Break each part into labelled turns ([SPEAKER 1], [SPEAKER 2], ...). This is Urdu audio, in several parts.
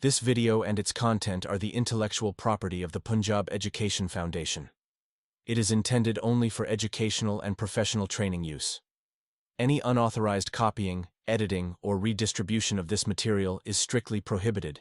[SPEAKER 1] This video and its content are the intellectual property of the Punjab Education Foundation. It is intended only for educational and professional training use. Any unauthorized copying, editing, or redistribution of this material is strictly prohibited.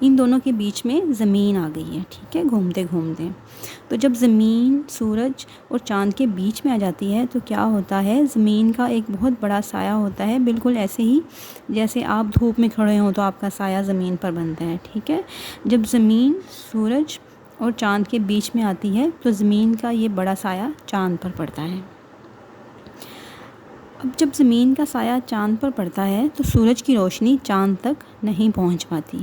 [SPEAKER 2] ان دونوں کے بیچ میں زمین آ گئی ہے، ٹھیک ہے، گھومتے گھومتے. تو جب زمین سورج اور چاند کے بیچ میں آ جاتی ہے تو کیا ہوتا ہے، زمین کا ایک بہت بڑا سایہ ہوتا ہے، بالکل ایسے ہی جیسے آپ دھوپ میں کھڑے ہوں تو آپ کا سایہ زمین پر بنتا ہے، ٹھیک ہے. جب زمین سورج اور چاند کے بیچ میں آتی ہے تو زمین کا یہ بڑا سایہ چاند پر پڑتا ہے. اب جب زمین کا سایہ چاند پر پڑتا ہے تو سورج کی روشنی چاند تک نہیں پہنچ پاتی،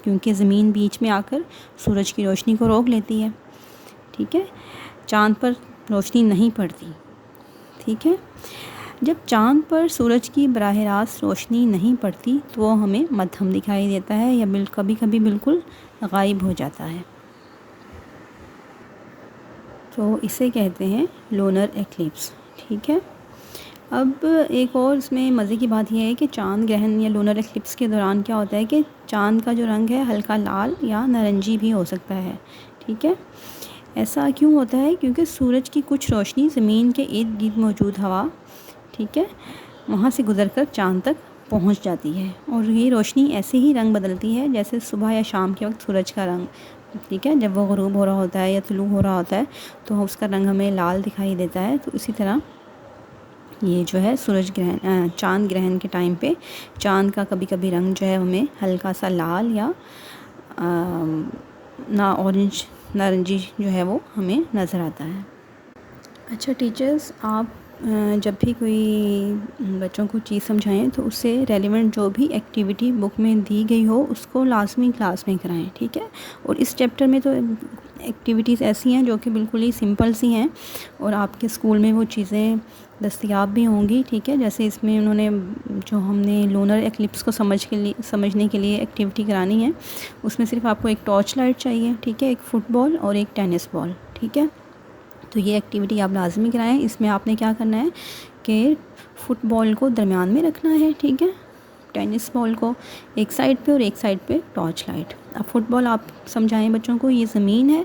[SPEAKER 2] کیونکہ زمین بیچ میں آ کر سورج کی روشنی کو روک لیتی ہے، ٹھیک ہے. چاند پر روشنی نہیں پڑتی، ٹھیک ہے. جب چاند پر سورج کی براہ راست روشنی نہیں پڑتی تو وہ ہمیں مدھم دکھائی دیتا ہے یا کبھی کبھی بالکل غائب ہو جاتا ہے. تو اسے کہتے ہیں لونر ایکلپس، ٹھیک ہے. اب ایک اور اس میں مزے کی بات یہ ہے کہ چاند گرہن یا لونر ایکلپس کے دوران کیا ہوتا ہے کہ چاند کا جو رنگ ہے ہلکا لال یا نارنجی بھی ہو سکتا ہے، ٹھیک ہے. ایسا کیوں ہوتا ہے؟ کیونکہ سورج کی کچھ روشنی زمین کے ارد گرد موجود ہوا، ٹھیک ہے، وہاں سے گزر کر چاند تک پہنچ جاتی ہے، اور یہ روشنی ایسے ہی رنگ بدلتی ہے جیسے صبح یا شام کے وقت سورج کا رنگ، ٹھیک ہے. جب وہ غروب ہو رہا ہوتا ہے یا طلوع ہو رہا ہوتا ہے تو اس کا رنگ ہمیں لال دکھائی دیتا ہے. تو اسی طرح یہ جو ہے چاند گرہن کے ٹائم پہ چاند کا کبھی کبھی رنگ جو ہے ہمیں ہلکا سا لال یا اورنج نارنجی جو ہے وہ ہمیں نظر آتا ہے. اچھا ٹیچرز، آپ جب بھی کوئی بچوں کو چیز سمجھائیں تو اس سے ریلیونٹ جو بھی ایکٹیویٹی بک میں دی گئی ہو اس کو لازمی کلاس میں کرائیں، ٹھیک ہے. اور اس چیپٹر میں تو ایکٹیویٹیز ایسی ہیں جو کہ بالکل ہی سمپل سی ہیں اور آپ کے اسکول میں وہ چیزیں دستیاب بھی ہوں گی، ٹھیک ہے. جیسے اس میں انہوں نے جو ہم نے لونر ایکلپس کو سمجھنے کے لیے ایکٹیویٹی کرانی ہے، اس میں صرف آپ کو ایک ٹارچ لائٹ چاہیے، ٹھیک ہے، ایک فٹ بال اور ایک ٹینس بال، ٹھیک ہے. تو یہ ایکٹیویٹی آپ لازمی کرائیں. اس میں آپ نے کیا کرنا ہے کہ فٹ بال کو درمیان میں رکھنا ہے، ٹھیک ہے، ٹینس بال کو ایک سائڈ پہ اور ایک سائڈ پہ ٹارچ لائٹ. اب فٹ بال آپ سمجھائیں بچوں کو، یہ زمین ہے،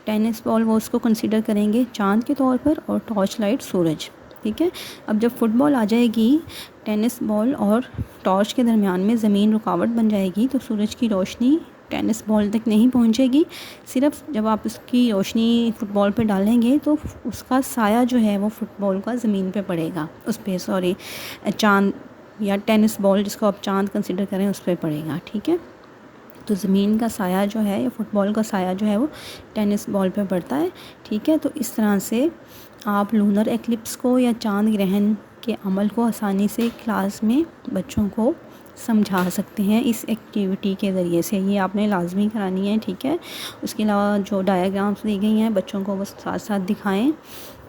[SPEAKER 2] ٹینس بال وہ اس کو کنسیڈر کریں گے چاند کے طور پر، اور ٹارچ لائٹ سورج، ٹھیک ہے. اب جب فٹ بال آ جائے گی ٹینس بال اور ٹارچ کے درمیان میں زمین رکاوٹ بن جائے گی تو سورج کی روشنی ٹینس بال تک نہیں پہنچے گی. صرف جب آپ اس کی روشنی فٹ بال پہ ڈالیں گے تو اس کا سایہ جو ہے وہ فٹ بال کا زمین پہ پڑے گا، چاند یا ٹینس بال جس کو آپ چاند کنسیڈر کریں اس پہ پڑے گا، ٹھیک ہے. تو زمین کا سایہ جو ہے یا فٹ بال کا سایہ جو ہے وہ ٹینس بال پہ پڑتا ہے، ٹھیک ہے. تو اس طرح سے آپ لونر ایکلپس کو یا چاند گرہن کے عمل کو آسانی سے کلاس میں بچوں کو سمجھا سکتے ہیں اس ایکٹیویٹی کے ذریعے سے. یہ آپ نے لازمی کرانی ہے، ٹھیک ہے. اس کے علاوہ جو ڈایاگرامس دی گئی ہیں بچوں کو وہ ساتھ ساتھ دکھائیں،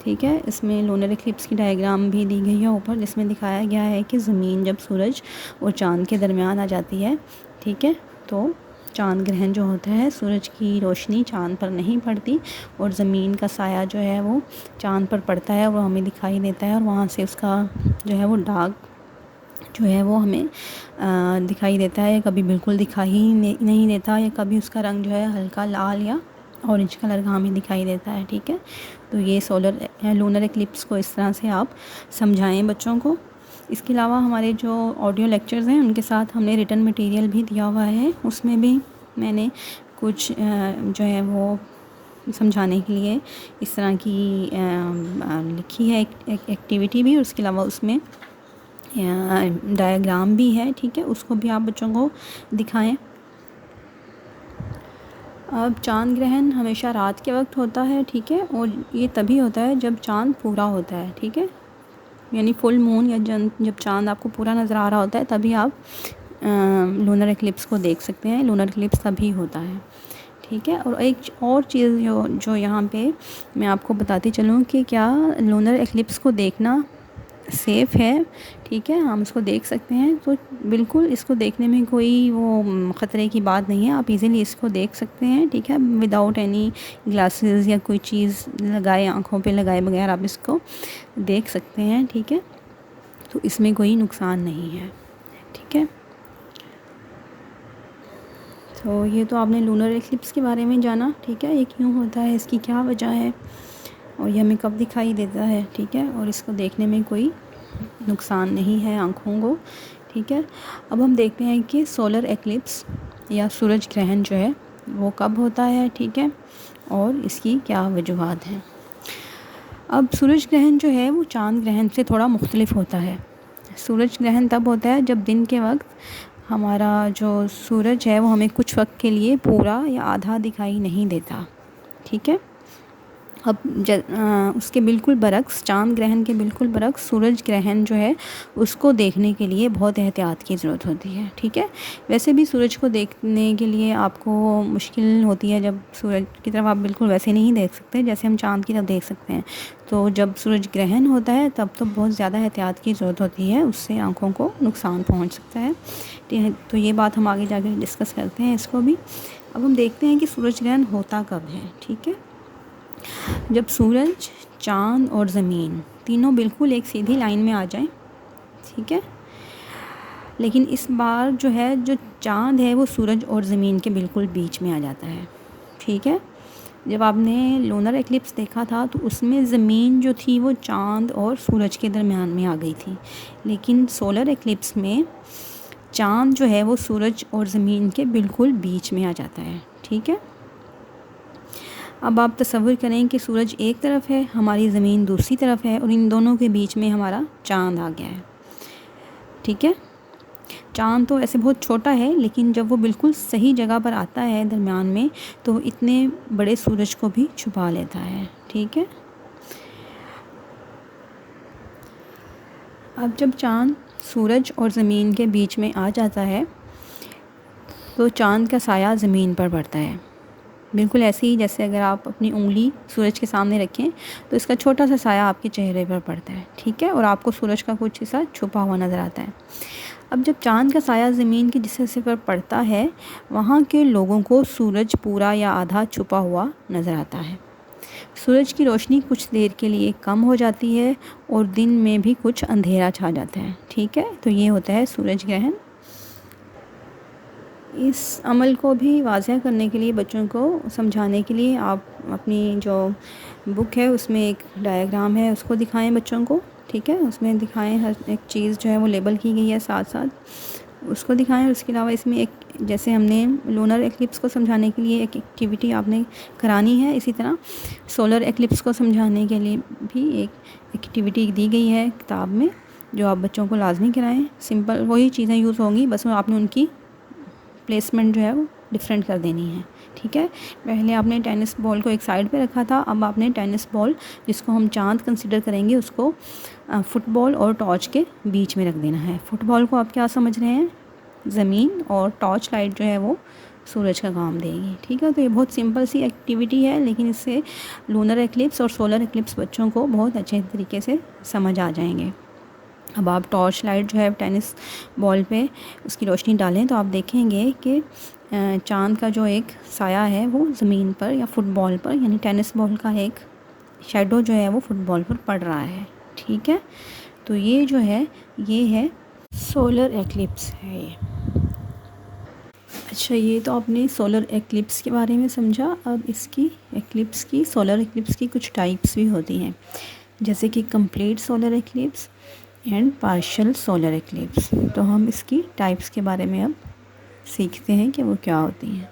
[SPEAKER 2] ٹھیک ہے. اس میں لونر ایکلپس کی ڈایاگرام بھی دی گئی ہے اوپر، جس میں دکھایا گیا ہے کہ زمین جب سورج اور چاند کے درمیان آ جاتی ہے، ٹھیک ہے، تو چاند گرہن جو ہوتا ہے سورج کی روشنی چاند پر نہیں پڑتی اور زمین کا سایہ جو ہے وہ چاند پر پڑتا ہے، وہ ہمیں دکھائی دیتا ہے، اور وہاں سے اس کا جو ہے وہ داغ جو ہے وہ ہمیں دکھائی دیتا ہے. کبھی بالکل دکھائی نہیں دیتا، یا کبھی اس کا رنگ جو ہے ہلکا لال یا اورنج کلر کا ہمیں دکھائی دیتا ہے، ٹھیک ہے. تو یہ لونر ایکلپس کو اس طرح سے آپ سمجھائیں بچوں کو. اس کے علاوہ ہمارے جو آڈیو لیکچرز ہیں ان کے ساتھ ہم نے ریٹن مٹیریل بھی دیا ہوا ہے، اس میں بھی میں نے کچھ جو ہے وہ سمجھانے کے لیے اس طرح کی لکھی ہے ایکٹیویٹی بھی، اور اس کے علاوہ اس میں ڈایاگرام بھی ہے، ٹھیک ہے. اس کو بھی آپ بچوں کو دکھائیں. اب چاند گرہن ہمیشہ رات کے وقت ہوتا ہے، ٹھیک ہے، اور یہ تبھی ہوتا ہے جب چاند پورا ہوتا ہے، ٹھیک ہے. یعنی فل مون یا جب چاند آپ کو پورا نظر آ رہا ہوتا ہے تبھی آپ لونر ایکلپس کو دیکھ سکتے ہیں. لونر ایکلپس تبھی ہوتا ہے، ٹھیک ہے. اور ایک اور چیز جو یہاں پہ میں آپ کو بتاتی چلوں کہ کیا لونر ایکلپس کو دیکھنا سیف ہے، ٹھیک ہے، ہم اس کو دیکھ سکتے ہیں. تو بالکل اس کو دیکھنے میں کوئی وہ خطرے کی بات نہیں ہے، آپ ایزیلی اس کو دیکھ سکتے ہیں، ٹھیک ہے، وداؤٹ اینی گلاسز یا کوئی چیز لگائے آنکھوں پہ لگائے بغیر آپ اس کو دیکھ سکتے ہیں، ٹھیک ہے. تو اس میں کوئی نقصان نہیں ہے، ٹھیک ہے. تو یہ تو آپ نے لونر ایکلپس کے بارے میں جانا، ٹھیک ہے، یہ کیوں ہوتا ہے، اس کی کیا وجہ ہے، اور یہ ہمیں کب دکھائی دیتا ہے، ٹھیک ہے، اور اس کو دیکھنے میں کوئی نقصان نہیں ہے آنکھوں کو، ٹھیک ہے. اب ہم دیکھتے ہیں کہ سولر ایکلپس یا سورج گرہن جو ہے وہ کب ہوتا ہے، ٹھیک ہے، اور اس کی کیا وجوہات ہیں۔ اب سورج گرہن جو ہے وہ چاند گرہن سے تھوڑا مختلف ہوتا ہے۔ سورج گرہن تب ہوتا ہے جب دن کے وقت ہمارا جو سورج ہے وہ ہمیں کچھ وقت کے لیے پورا یا آدھا دکھائی نہیں دیتا، ٹھیک ہے۔ اب اس کے بالکل برعکس، چاند گرہن کے بالکل برعکس سورج گرہن جو ہے اس کو دیکھنے کے لیے بہت احتیاط کی ضرورت ہوتی ہے، ٹھیک ہے۔ ویسے بھی سورج کو دیکھنے کے لیے آپ کو مشکل ہوتی ہے، جب سورج کی طرف آپ بالکل ویسے نہیں دیکھ سکتے جیسے ہم چاند کی طرف دیکھ سکتے ہیں، تو جب سورج گرہن ہوتا ہے تب تو بہت زیادہ احتیاط کی ضرورت ہوتی ہے، اس سے آنکھوں کو نقصان پہنچ سکتا ہے۔ تو یہ بات ہم آگے جا کے ڈسکس کرتے ہیں اس کو بھی۔ اب ہم دیکھتے ہیں کہ سورج گرہن ہوتا کب ہے، ٹھیک ہے۔ جب سورج، چاند اور زمین تینوں بالکل ایک سیدھی لائن میں آ جائیں، ٹھیک ہے، لیکن اس بار جو ہے جو چاند ہے وہ سورج اور زمین کے بالکل بیچ میں آ جاتا ہے، ٹھیک ہے۔ جب آپ نے لونر ایکلپس دیکھا تھا تو اس میں زمین جو تھی وہ چاند اور سورج کے درمیان میں آ گئی تھی، لیکن سولر ایکلپس میں چاند جو ہے وہ سورج اور زمین کے بالکل بیچ میں آ جاتا ہے، ٹھیک ہے۔ اب آپ تصور کریں کہ سورج ایک طرف ہے، ہماری زمین دوسری طرف ہے، اور ان دونوں کے بیچ میں ہمارا چاند آ گیا ہے، ٹھیک ہے۔ چاند تو ایسے بہت چھوٹا ہے، لیکن جب وہ بالکل صحیح جگہ پر آتا ہے درمیان میں تو اتنے بڑے سورج کو بھی چھپا لیتا ہے، ٹھیک ہے۔ اب جب چاند سورج اور زمین کے بیچ میں آ جاتا ہے تو چاند کا سایہ زمین پر پڑتا ہے، بالکل ایسے ہی جیسے اگر آپ اپنی انگلی سورج کے سامنے رکھیں تو اس کا چھوٹا سا سایہ آپ کے چہرے پر پڑتا ہے، ٹھیک ہے، اور آپ کو سورج کا کچھ حصہ چھپا ہوا نظر آتا ہے۔ اب جب چاند کا سایہ زمین کے جس حصے پر پڑتا ہے وہاں کے لوگوں کو سورج پورا یا آدھا چھپا ہوا نظر آتا ہے۔ سورج کی روشنی کچھ دیر کے لیے کم ہو جاتی ہے اور دن میں بھی کچھ اندھیرا چھا جاتا ہے، ٹھیک ہے، تو یہ ہوتا ہے سورج گرہن۔ اس عمل کو بھی واضح کرنے کے لیے، بچوں کو سمجھانے کے لیے آپ اپنی جو بک ہے اس میں ایک ڈائیگرام ہے اس کو دکھائیں بچوں کو، ٹھیک ہے، اس میں دکھائیں، ہر ایک چیز جو ہے وہ لیبل کی گئی ہے ساتھ ساتھ اس کو دکھائیں۔ اس کے علاوہ اس میں ایک، جیسے ہم نے لونر ایکلپس کو سمجھانے کے لیے ایک ایکٹیویٹی آپ نے کرانی ہے، اسی طرح سولر ایکلپس کو سمجھانے کے لیے بھی ایک ایکٹیویٹی دی گئی ہے کتاب میں جو آپ بچوں کو لازمی کرائیں۔ سمپل وہی چیزیں یوز ہوں گی، بس آپ نے ان کی پلیسمنٹ جو ہے وہ ڈفرینٹ کر دینی ہے، ٹھیک ہے۔ پہلے آپ نے ٹینس بال کو ایک سائڈ پہ رکھا تھا، اب آپ نے ٹینس بال جس کو ہم چاند کنسیڈر کریں گے اس کو فٹ بال اور ٹارچ کے بیچ میں رکھ دینا ہے۔ فٹ بال کو آپ کیا سمجھ رہے ہیں؟ زمین، اور ٹارچ لائٹ جو ہے وہ سورج کا کام دے گی، ٹھیک ہے۔ تو یہ بہت سمپل سی ایکٹیویٹی ہے، لیکن اس سے لونر ایکلپس اور سولر ایکلپس بچوں کو بہت اچھے طریقے سے سمجھ آ جائیں گے۔ اب آپ ٹارچ لائٹ جو ہے ٹینس بال پہ اس کی روشنی ڈالیں تو آپ دیکھیں گے کہ چاند کا جو ایک سایہ ہے وہ زمین پر یا فٹ بال پر، یعنی ٹینس بال کا ایک شیڈو جو ہے وہ فٹ بال پر پڑ رہا ہے، ٹھیک ہے۔ تو یہ جو ہے یہ ہے سولر ایکلپس ہے یہ۔ اچھا، یہ تو آپ نے سولر ایکلپس کے بارے میں سمجھا۔ اب اس کی ایکلپس کی، سولر ایکلپس کی کچھ ٹائپس بھی ہوتی ہیں، جیسے کہ complete solar eclipse and partial solar eclipse. تو ہم اس کی ٹائپس کے بارے میں اب سیکھتے ہیں کہ وہ کیا ہوتی ہیں۔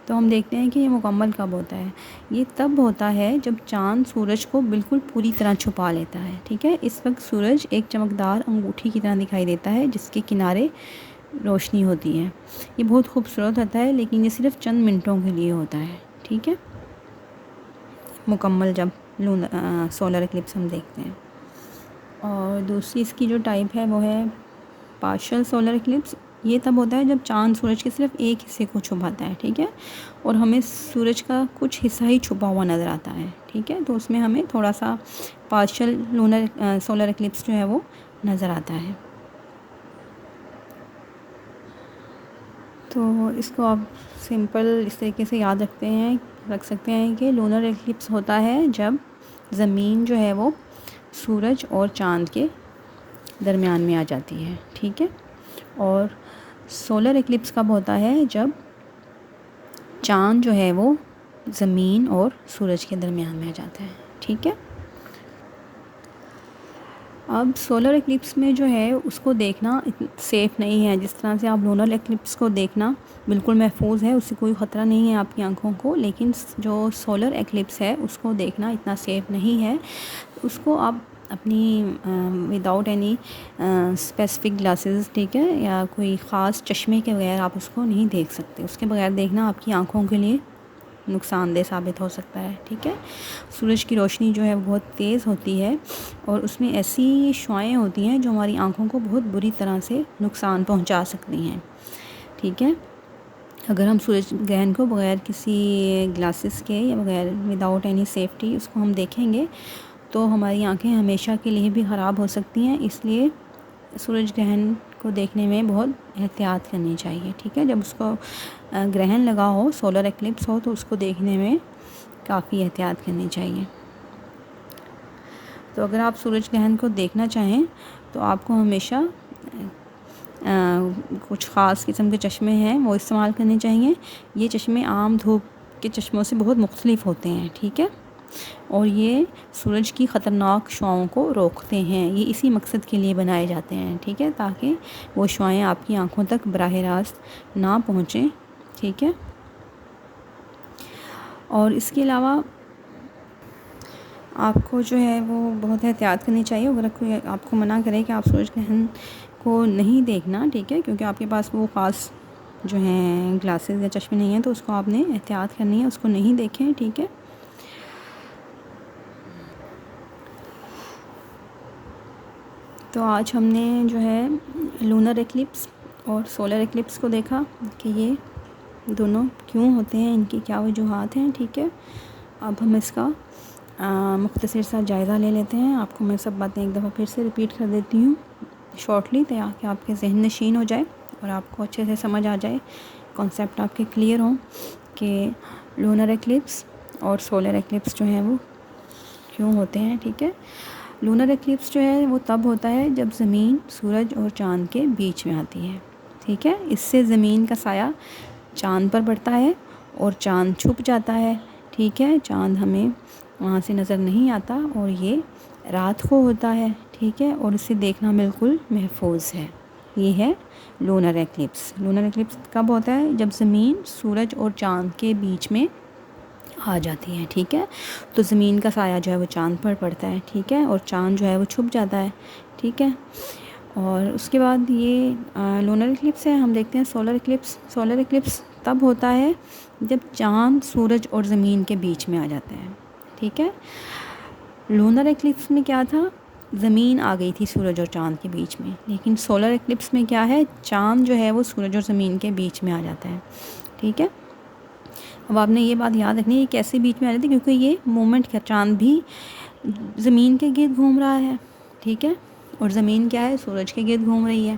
[SPEAKER 2] تو ہم دیکھتے ہیں کہ یہ مکمل کب ہوتا ہے۔ یہ تب ہوتا ہے جب چاند سورج کو بالکل پوری طرح چھپا لیتا ہے، ٹھیک ہے۔ اس وقت سورج ایک چمکدار انگوٹھی کی طرح دکھائی دیتا ہے جس کے کنارے روشنی ہوتی ہے۔ یہ بہت خوبصورت ہوتا ہے، لیکن یہ صرف چند منٹوں کے لیے ہوتا ہے، ٹھیک ہے، مکمل جب سولر ایکلپس ہم دیکھتے ہیں۔ اور دوسری اس کی جو ٹائپ ہے وہ ہے پارشل سولر ایکلپس۔ یہ تب ہوتا ہے جب چاند سورج کے صرف ایک حصے کو چھپاتا ہے، ٹھیک ہے، اور ہمیں سورج کا کچھ حصہ ہی چھپا ہوا نظر آتا ہے، ٹھیک ہے، تو اس میں ہمیں تھوڑا سا پارشل سولر ایکلپس جو ہے وہ نظر آتا ہے۔ تو اس کو آپ سمپل اس طریقے سے یاد رکھ سکتے ہیں کہ لونر ایکلپس ہوتا ہے جب زمین جو ہے وہ سورج اور چاند کے درمیان میں آ جاتی ہے، ٹھیک ہے، اور سولر ایکلپس کب ہوتا ہے؟ جب چاند جو ہے وہ زمین اور سورج کے درمیان میں آ جاتا ہے، ٹھیک ہے۔ اب سولر ایکلپس میں جو ہے اس کو دیکھنا سیف نہیں ہے، جس طرح سے آپ لونر ایکلپس کو دیکھنا بالکل محفوظ ہے، اس سے کوئی خطرہ نہیں ہے آپ کی آنکھوں کو، لیکن جو سولر ایکلپس ہے اس کو دیکھنا اتنا سیف نہیں ہے۔ اس کو آپ اپنی وداؤٹ اینی اسپیسیفک گلاسز، ٹھیک ہے، یا کوئی خاص چشمے کے بغیر آپ اس کو نہیں دیکھ سکتے، اس کے بغیر دیکھنا آپ کی آنکھوں کے لیے نقصان دہ ثابت ہو سکتا ہے، ٹھیک ہے۔ سورج کی روشنی جو ہے بہت تیز ہوتی ہے اور اس میں ایسی شعاعیں ہوتی ہیں جو ہماری آنکھوں کو بہت بری طرح سے نقصان پہنچا سکتی ہیں، ٹھیک ہے۔ اگر ہم سورج گرہن کو بغیر کسی گلاسز کے یا بغیر وداؤٹ اینی سیفٹی اس کو ہم دیکھیں گے تو ہماری آنکھیں ہمیشہ کے لیے بھی خراب ہو سکتی ہیں، اس لیے سورج گرہن کو دیکھنے میں بہت احتیاط کرنی چاہیے، ٹھیک ہے۔ جب اس کو گرہن لگا ہو، سولر ایکلپس ہو، تو اس کو دیکھنے میں کافی احتیاط کرنی چاہیے۔ تو اگر آپ سورج گرہن کو دیکھنا چاہیں تو آپ کو ہمیشہ کچھ خاص قسم کے چشمے ہیں وہ استعمال کرنے چاہیے۔ یہ چشمے عام دھوپ کے چشموں سے بہت مختلف ہوتے ہیں، ٹھیک ہے، اور یہ سورج کی خطرناک شعاؤں کو روکتے ہیں، یہ اسی مقصد کے لیے بنائے جاتے ہیں، ٹھیک ہے، تاکہ وہ شعاعیں آپ کی آنکھوں تک براہ راست نہ پہنچیں، ٹھیک ہے۔ اور اس کے علاوہ آپ کو جو ہے وہ بہت احتیاط کرنی چاہیے، اگر کوئی آپ کو منع کرے کہ آپ سورج گرہن کو نہیں دیکھنا، ٹھیک ہے، کیونکہ آپ کے پاس وہ خاص جو ہیں گلاسز یا چشمے نہیں ہیں، تو اس کو آپ نے احتیاط کرنی ہے، اس کو نہیں دیکھیں، ٹھیک ہے۔ تو آج ہم نے جو ہے لونر ایکلپس اور سولر ایکلپس کو دیکھا کہ یہ دونوں کیوں ہوتے ہیں، ان کی کیا وجوہات ہیں، ٹھیک ہے۔ اب ہم اس کا مختصر سا جائزہ لے لیتے ہیں۔ آپ کو میں سب باتیں ایک دفعہ پھر سے ریپیٹ کر دیتی ہوں شارٹلی، تاکہ آپ کے ذہن نشین ہو جائے اور آپ کو اچھے سے سمجھ آ جائے، کانسیپٹ آپ کے کلیئر ہوں کہ لونر ایکلپس اور سولر ایکلپس جو ہیں وہ کیوں ہوتے ہیں، ٹھیک ہے۔ لونر ایکلپس جو ہے وہ تب ہوتا ہے جب زمین سورج اور چاند کے بیچ میں آتی ہے، ٹھیک ہے۔ اس سے زمین کا سایہ چاند پر پڑتا ہے اور چاند چھپ جاتا ہے، ٹھیک ہے، چاند ہمیں وہاں سے نظر نہیں آتا اور یہ رات کو ہوتا ہے، ٹھیک ہے، اور اسے دیکھنا بالکل محفوظ ہے۔ یہ ہے لونر ایکلپس۔ لونر ایکلپس کب ہوتا ہے؟ جب زمین سورج اور چاند کے بیچ میں آ جاتی ہے، ٹھیک ہے، تو زمین کا سایہ جو ہے وہ چاند پر پڑتا ہے، ٹھیک ہے، اور چاند جو ہے وہ چھپ جاتا ہے، ٹھیک ہے۔ اور اس کے بعد یہ لونر ایکلپس ہے۔ ہم دیکھتے ہیں سولر ایکلپس۔ سولر ایکلپس تب ہوتا ہے جب چاند سورج اور زمین کے بیچ میں آ جاتا ہے، ٹھیک ہے۔ لونر ایکلپس میں کیا تھا؟ زمین آ گئی تھی سورج اور چاند کے بیچ میں، لیکن سولر ایکلپس میں کیا ہے؟ چاند جو ہے وہ سورج اور زمین کے بیچ میں آ جاتا ہے، ٹھیک ہے۔ اب آپ نے یہ بات یاد رکھنی ہے، کیسے بیچ میں آ جاتی ہے، کیونکہ یہ مومنٹ کا چاند بھی زمین کے گرد گھوم رہا ہے، ٹھیک ہے، اور زمین کیا ہے؟ سورج کے گرد گھوم رہی ہے،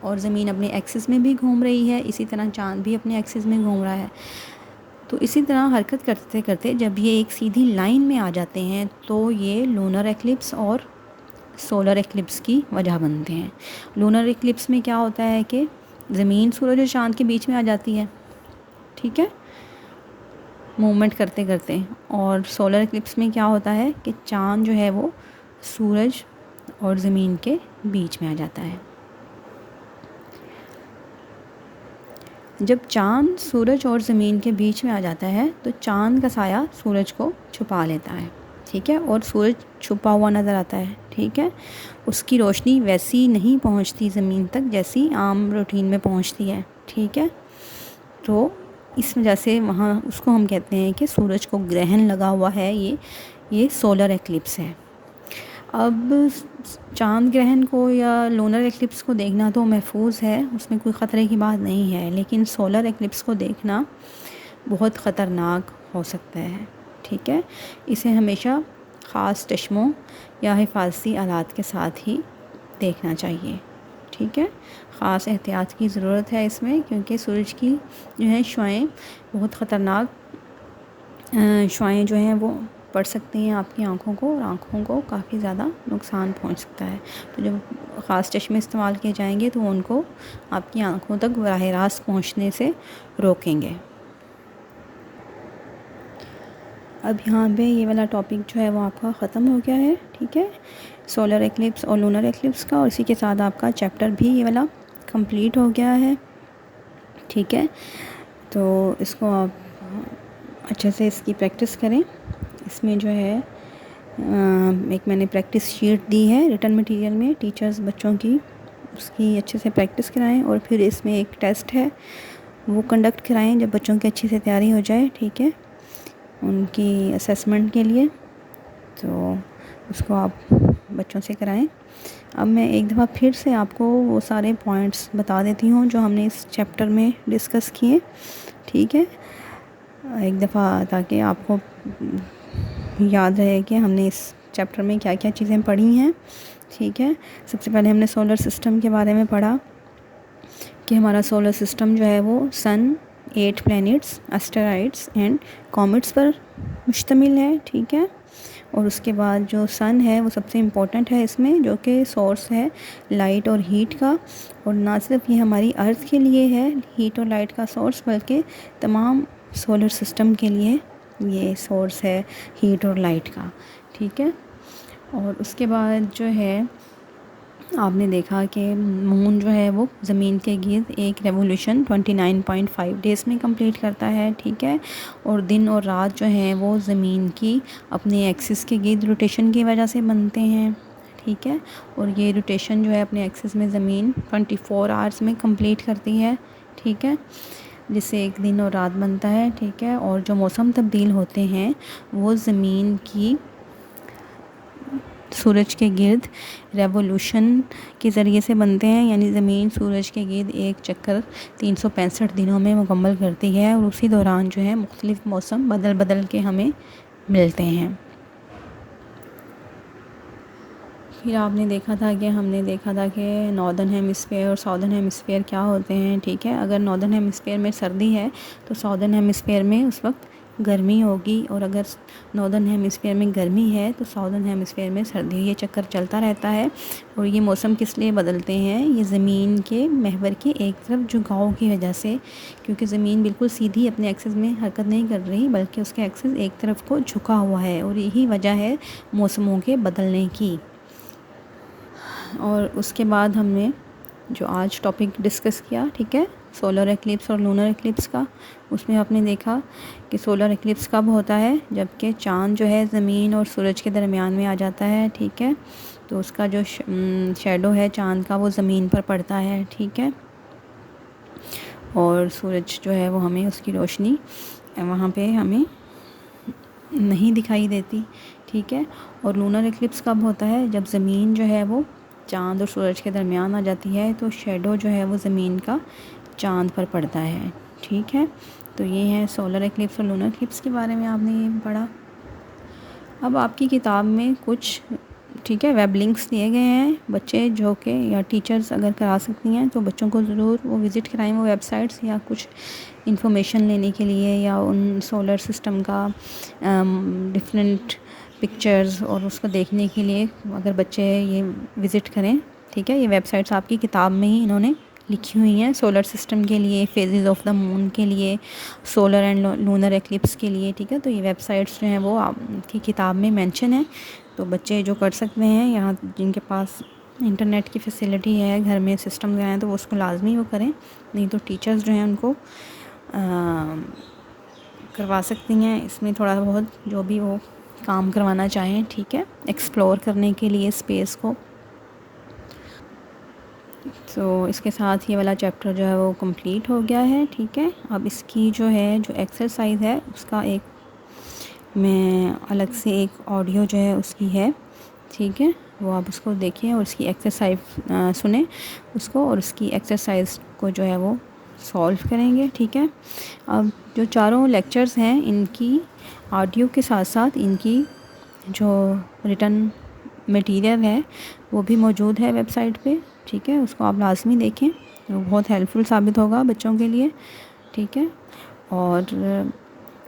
[SPEAKER 2] اور زمین اپنے ایکسس میں بھی گھوم رہی ہے، اسی طرح چاند بھی اپنے ایکسس میں گھوم رہا ہے۔ تو اسی طرح حرکت کرتے کرتے جب یہ ایک سیدھی لائن میں آ جاتے ہیں تو یہ لونر ایکلپس اور سولر ایکلپس کی وجہ بنتے ہیں۔ لونر ایکلپس میں کیا ہوتا ہے کہ زمین سورج اور چاند کے بیچ میں آ جاتی ہے، ٹھیک ہے، موومنٹ کرتے کرتے، اور سولر ایکلپس میں کیا ہوتا ہے کہ چاند جو ہے وہ سورج اور زمین کے بیچ میں آ جاتا ہے۔ جب چاند سورج اور زمین کے بیچ میں آ جاتا ہے تو چاند کا سایہ سورج کو چھپا لیتا ہے، ٹھیک ہے، اور سورج چھپا ہوا نظر آتا ہے، ٹھیک ہے۔ اس کی روشنی ویسی نہیں پہنچتی زمین تک جیسی عام روٹین میں پہنچتی ہے، ٹھیک ہے۔ تو اس وجہ سے وہاں اس کو ہم کہتے ہیں کہ سورج کو گرہن لگا ہوا ہے، یہ سولر ایکلپس ہے۔ اب چاند گرہن کو یا لونر ایکلپس کو دیکھنا تو محفوظ ہے، اس میں کوئی خطرے کی بات نہیں ہے، لیکن سولر ایکلپس کو دیکھنا بہت خطرناک ہو سکتا ہے، ٹھیک ہے۔ اسے ہمیشہ خاص چشموں یا حفاظتی آلات کے ساتھ ہی دیکھنا چاہیے، ٹھیک ہے۔ خاص احتیاط کی ضرورت ہے اس میں، کیونکہ سورج کی جو ہے شعاعیں بہت خطرناک شعاعیں جو ہیں وہ پڑ سکتی ہیں آپ کی آنکھوں کو، اور آنکھوں کو کافی زیادہ نقصان پہنچ سکتا ہے۔ تو جب خاص چشمے استعمال کیے جائیں گے تو ان کو آپ کی آنکھوں تک براہ راست پہنچنے سے روکیں گے۔ اب یہاں پہ یہ والا ٹاپک جو ہے وہ آپ کا ختم ہو گیا ہے، ٹھیک ہے۔ سولر ایکلپس اور لونر ایکلپس کا، اور اسی کے ساتھ آپ کا چیپٹر بھی یہ والا کمپلیٹ ہو گیا ہے. ٹھیک ہے، تو اس کو آپ اچھے سے اس کی پریکٹس کریں. اس میں جو ہے ایک میں نے پریکٹس شیٹ دی ہے ریٹن مٹیریل میں، ٹیچرز بچوں کی اس کی اچھے سے پریکٹس کرائیں. اور پھر اس میں ایک ٹیسٹ ہے وہ کنڈکٹ کرائیں جب بچوں کی اچھی سے تیاری ہو جائے. ٹھیک ہے، ان کی اسیسمنٹ کے لیے، تو اس کو آپ بچوں سے کرائیں. اب میں ایک دفعہ پھر سے آپ کو وہ سارے پوائنٹس بتا دیتی ہوں جو ہم نے اس چیپٹر میں ڈسکس کیے. ٹھیک ہے، ایک دفعہ تاکہ آپ کو یاد رہے کہ ہم نے اس چیپٹر میں کیا کیا چیزیں پڑھی ہیں. ٹھیک ہے، سب سے پہلے ہم نے سولر سسٹم کے بارے میں پڑھا کہ ہمارا سولر سسٹم جو ہے وہ سن، 8 پلینٹس، اسٹرائڈس اینڈ کومیٹس پر مشتمل ہے. ٹھیک ہے، اور اس کے بعد جو سن ہے وہ سب سے امپورٹنٹ ہے اس میں، جو کہ سورس ہے لائٹ اور ہیٹ کا. اور نہ صرف یہ ہماری ارتھ کے لیے ہے ہیٹ اور لائٹ کا سورس، بلکہ تمام سولر سسٹم کے لیے یہ سورس ہے ہیٹ اور لائٹ کا. ٹھیک ہے، اور اس کے بعد جو ہے آپ نے دیکھا کہ مون جو ہے وہ زمین کے گرد ایک ریولیوشن 29.5 ڈیز میں کمپلیٹ کرتا ہے. ٹھیک ہے، اور دن اور رات جو ہیں وہ زمین کی اپنے ایکسس کے گرد روٹیشن کی وجہ سے بنتے ہیں. ٹھیک ہے، اور یہ روٹیشن جو ہے اپنے ایکسس میں زمین 24 آورس میں کمپلیٹ کرتی ہے. ٹھیک ہے، جس سے ایک دن اور رات بنتا ہے. ٹھیک ہے، اور جو موسم تبدیل ہوتے ہیں وہ زمین کی سورج کے گرد ریولیوشن کے ذریعے سے بنتے ہیں. یعنی زمین سورج کے گرد ایک چکر 365 دنوں میں مکمل کرتی ہے، اور اسی دوران جو ہے مختلف موسم بدل بدل کے ہمیں ملتے ہیں. پھر آپ نے دیکھا تھا کہ ہم نے دیکھا تھا کہ ناردرن ہیمسفیئر اور ساؤدرن ہیمسفیئر کیا ہوتے ہیں. ٹھیک ہے، اگر ناردرن ہیمسفیئر میں سردی ہے تو ساؤدرن ہیمسفیئر میں اس وقت گرمی ہوگی، اور اگر ناردرن ہیمسفیئر میں گرمی ہے تو ساؤدرن ہیمسفیئر میں سردی. یہ چکر چلتا رہتا ہے. اور یہ موسم کس لیے بدلتے ہیں؟ یہ زمین کے محور کے ایک طرف جھکاؤ کی وجہ سے، کیونکہ زمین بالکل سیدھی اپنے ایکسس میں حرکت نہیں کر رہی، بلکہ اس کے ایکسس ایک طرف کو جھکا ہوا ہے، اور یہی وجہ ہے موسموں کے بدلنے کی. اور اس کے بعد ہم نے جو آج ٹاپک ڈسکس کیا، ٹھیک ہے، سولر ایکلپس اور لونر ایکلپس کا، اس میں آپ نے دیکھا کہ سولر ایکلپس کب ہوتا ہے؟ جب کہ چاند جو ہے زمین اور سورج کے درمیان میں آ جاتا ہے. ٹھیک ہے، تو اس کا جو شیڈو ہے چاند کا وہ زمین پر پڑتا ہے. ٹھیک ہے، اور سورج جو ہے وہ ہمیں اس کی روشنی وہاں پہ ہمیں نہیں دکھائی دیتی. ٹھیک ہے، اور لونر ایکلپس کب ہوتا ہے؟ جب زمین جو ہے وہ چاند اور سورج کے درمیان آ جاتی ہے، تو شیڈو جو ہے وہ زمین کا چاند پر پڑتا ہے. ٹھیک ہے، تو یہ ہے سولر ایکلپس اور لونر ایکلپس کے بارے میں آپ نے یہ پڑھا. اب آپ کی کتاب میں کچھ ٹھیک ہے ویب لنکس دیے گئے ہیں، بچے جو کہ یا ٹیچرز اگر کرا سکتی ہیں تو بچوں کو ضرور وہ وزٹ کرائیں وہ ویب سائٹس، یا کچھ انفارمیشن لینے کے لیے، یا ان سولر سسٹم کا ڈفرینٹ پکچرز اور اس کو دیکھنے کے لیے اگر بچے یہ وزٹ کریں. ٹھیک ہے، یہ ویب سائٹس آپ کی کتاب میں ہی انہوں نے لکھی ہوئی ہیں، سولر سسٹم کے لیے، فیزز آف دا مون کے لیے، سولر اینڈ لونر ایکلپس کے لیے. ٹھیک ہے، تو یہ ویب سائٹس جو ہیں وہ آپ کی کتاب میں مینشن ہیں، تو بچے جو کر سکتے ہیں یہاں جن کے پاس انٹرنیٹ کی فیسلٹی ہے گھر میں سسٹم جو ہیں تو وہ اس کو لازمی وہ کریں، نہیں تو ٹیچرز جو ہیں ان کو کروا سکتی ہیں اس میں تھوڑا بہت جو بھی وہ کام کروانا چاہیں. ٹھیک ہے، ایکسپلور کرنے کے لیے اسپیس کو. تو اس کے ساتھ یہ والا چیپٹر جو ہے وہ کمپلیٹ ہو گیا ہے. ٹھیک ہے، اب اس کی جو ہے جو ایکسرسائز ہے اس کا ایک میں الگ سے ایک آڈیو جو ہے اس کی ہے. ٹھیک ہے، وہ آپ اس کو دیکھیں اور اس کی ایکسرسائز سنیں اس کو، اور اس کی ایکسرسائز کو جو ہے وہ سولو کریں گے. ٹھیک ہے، اب جو چاروں لیکچرز ہیں ان کی آڈیو کے ساتھ ساتھ ان کی جو ریٹن مٹیریل ہے وہ بھی موجود ہے ویب سائٹ پہ. ٹھیک ہے، اس کو آپ لازمی دیکھیں، وہ بہت ہیلپ فل ثابت ہوگا بچوں کے لیے. ٹھیک ہے، اور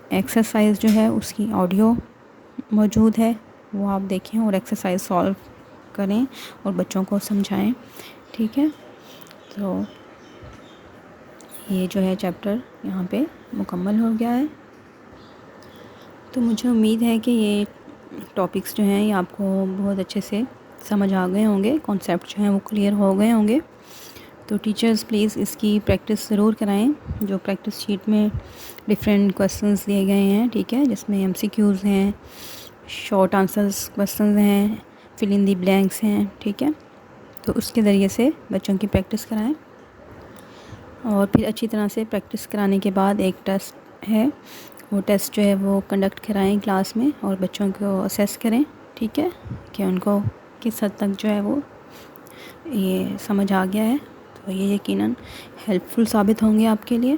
[SPEAKER 2] ایکسرسائز جو ہے اس کی آڈیو موجود ہے وہ آپ دیکھیں اور ایکسرسائز سولو کریں اور بچوں کو سمجھائیں. ٹھیک ہے، تو یہ جو ہے چیپٹر یہاں پہ مکمل ہو گیا ہے. تو مجھے امید ہے کہ یہ ٹاپکس جو ہیں یہ آپ کو بہت اچھے سے سمجھ آ گئے ہوں گے، کانسیپٹ جو ہیں وہ کلیئر ہو گئے ہوں گے. تو ٹیچرز پلیز اس کی پریکٹس ضرور کرائیں. جو پریکٹس شیٹ میں ڈفرینٹ کویسچنز دیے گئے ہیں، ٹھیک ہے، جس میں MCQs ہیں، شارٹ آنسرز کویسچنز ہیں، فل ان دی بلینکس ہیں، ٹھیک ہے. تو اس کے ذریعے سے بچوں کی پریکٹس کرائیں. اور پھر اچھی طرح سے پریکٹس کرانے کے بعد ایک ٹیسٹ ہے، وہ ٹیسٹ جو ہے وہ کنڈکٹ کرائیں کلاس میں اور بچوں کو اسیس کریں، ٹھیک ہے، کہ ان کو کس حد تک جو ہے وہ یہ سمجھ آ گیا ہے. تو یہ یقیناً ہیلپ فل ثابت ہوں گے آپ کے لیے.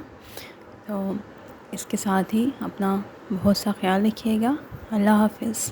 [SPEAKER 2] تو اس کے ساتھ ہی اپنا بہت سا خیال رکھیے گا. اللہ حافظ.